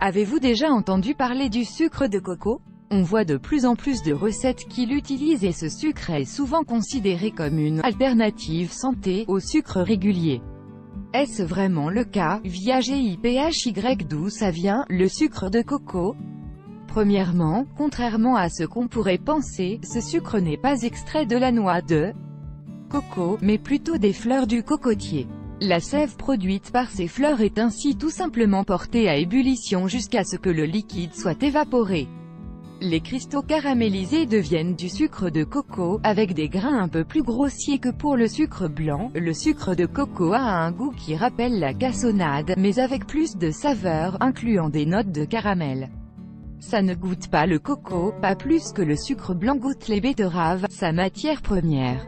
Avez-vous déjà entendu parler du sucre de coco? On voit de plus en plus de recettes qui l'utilisent et ce sucre est souvent considéré comme une alternative santé au sucre régulier. Est-ce vraiment le cas? Via GIPHY, d'où ça vient, le sucre de coco? Premièrement, contrairement à ce qu'on pourrait penser, ce sucre n'est pas extrait de la noix de coco, mais plutôt des fleurs du cocotier. La sève produite par ces fleurs est ainsi tout simplement portée à ébullition jusqu'à ce que le liquide soit évaporé. Les cristaux caramélisés deviennent du sucre de coco, avec des grains un peu plus grossiers que pour le sucre blanc. Le sucre de coco a un goût qui rappelle la cassonade, mais avec plus de saveur, incluant des notes de caramel. Ça ne goûte pas le coco, pas plus que le sucre blanc goûte les betteraves, sa matière première.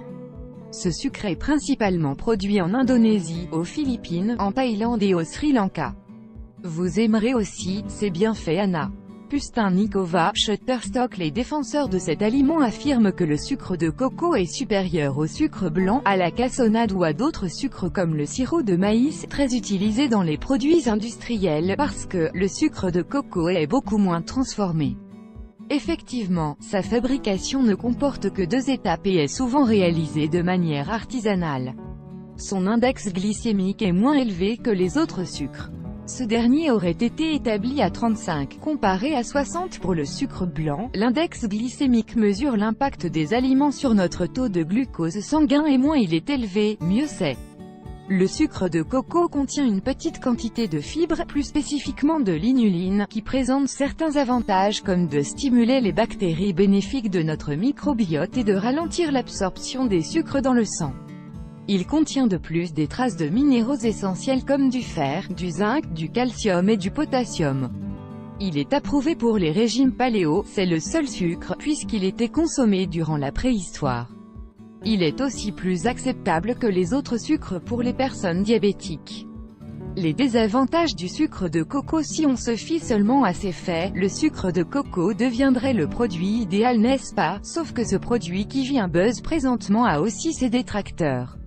Ce sucre est principalement produit en Indonésie, aux Philippines, en Thaïlande et au Sri Lanka. Vous aimerez aussi, c'est bien fait Anna. Pustinikova, Shutterstock. Les défenseurs de cet aliment affirment que le sucre de coco est supérieur au sucre blanc, à la cassonade ou à d'autres sucres comme le sirop de maïs, très utilisé dans les produits industriels, parce que le sucre de coco est beaucoup moins transformé. Effectivement, sa fabrication ne comporte que 2 étapes et est souvent réalisée de manière artisanale. Son index glycémique est moins élevé que les autres sucres. Ce dernier aurait été établi à 35, comparé à 60 pour le sucre blanc. L'index glycémique mesure l'impact des aliments sur notre taux de glucose sanguin et moins il est élevé, mieux c'est. Le sucre de coco contient une petite quantité de fibres, plus spécifiquement de l'inuline, qui présente certains avantages comme de stimuler les bactéries bénéfiques de notre microbiote et de ralentir l'absorption des sucres dans le sang. Il contient de plus des traces de minéraux essentiels comme du fer, du zinc, du calcium et du potassium. Il est approuvé pour les régimes paléo, c'est le seul sucre, puisqu'il était consommé durant la préhistoire. Il est aussi plus acceptable que les autres sucres pour les personnes diabétiques. Les désavantages du sucre de coco. Si on se fie seulement à ses faits, le sucre de coco deviendrait le produit idéal, n'est-ce pas? Sauf que ce produit qui vit un buzz présentement a aussi ses détracteurs.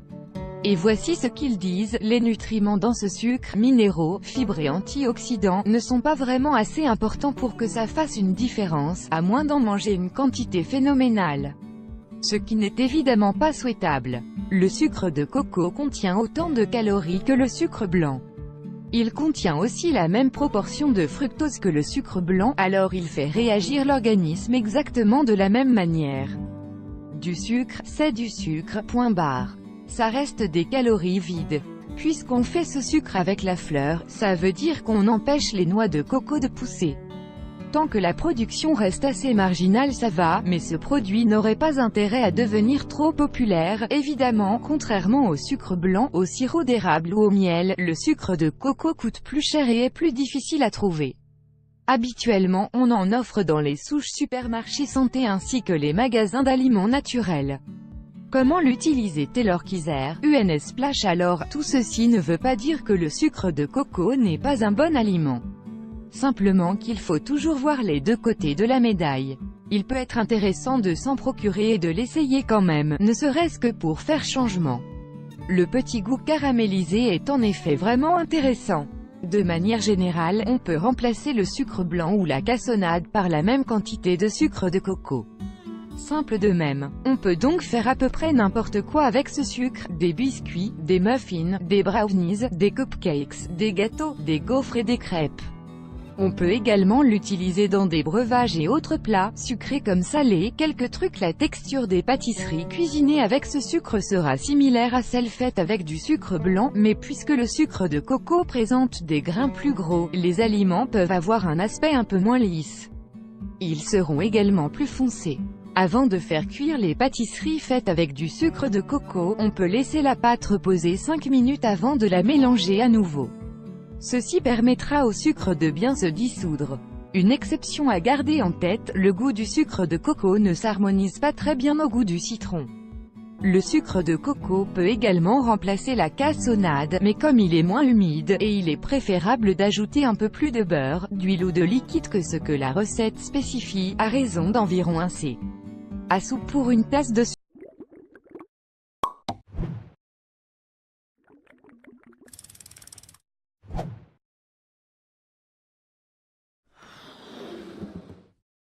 Et voici ce qu'ils disent: les nutriments dans ce sucre, minéraux, fibres et antioxydants, ne sont pas vraiment assez importants pour que ça fasse une différence, à moins d'en manger une quantité phénoménale. Ce qui n'est évidemment pas souhaitable. Le sucre de coco contient autant de calories que le sucre blanc. Il contient aussi la même proportion de fructose que le sucre blanc, alors il fait réagir l'organisme exactement de la même manière. Du sucre, c'est du sucre, point barre. Ça reste des calories vides. Puisqu'on fait ce sucre avec la fleur, ça veut dire qu'on empêche les noix de coco de pousser. Tant que la production reste assez marginale ça va, mais ce produit n'aurait pas intérêt à devenir trop populaire, évidemment. Contrairement au sucre blanc, au sirop d'érable ou au miel, le sucre de coco coûte plus cher et est plus difficile à trouver. Habituellement, on en offre dans les souches supermarchés santé ainsi que les magasins d'aliments naturels. Comment l'utiliser? Taylor Kizer, UNS Splash. Alors, tout ceci ne veut pas dire que le sucre de coco n'est pas un bon aliment. Simplement qu'il faut toujours voir les 2 côtés de la médaille. Il peut être intéressant de s'en procurer et de l'essayer quand même, ne serait-ce que pour faire changement. Le petit goût caramélisé est en effet vraiment intéressant. De manière générale, on peut remplacer le sucre blanc ou la cassonade par la même quantité de sucre de coco. Simple de même. On peut donc faire à peu près n'importe quoi avec ce sucre: des biscuits, des muffins, des brownies, des cupcakes, des gâteaux, des gaufres et des crêpes. On peut également l'utiliser dans des breuvages et autres plats, sucrés comme salés. Quelques trucs: la texture des pâtisseries cuisinées avec ce sucre sera similaire à celle faite avec du sucre blanc, mais puisque le sucre de coco présente des grains plus gros, les aliments peuvent avoir un aspect un peu moins lisse. Ils seront également plus foncés. Avant de faire cuire les pâtisseries faites avec du sucre de coco, on peut laisser la pâte reposer 5 minutes avant de la mélanger à nouveau. Ceci permettra au sucre de bien se dissoudre. Une exception à garder en tête, le goût du sucre de coco ne s'harmonise pas très bien au goût du citron. Le sucre de coco peut également remplacer la cassonade, mais comme il est moins humide, et il est préférable d'ajouter un peu plus de beurre, d'huile ou de liquide que ce que la recette spécifie, à raison d'environ 1 c. à soupe pour une tasse de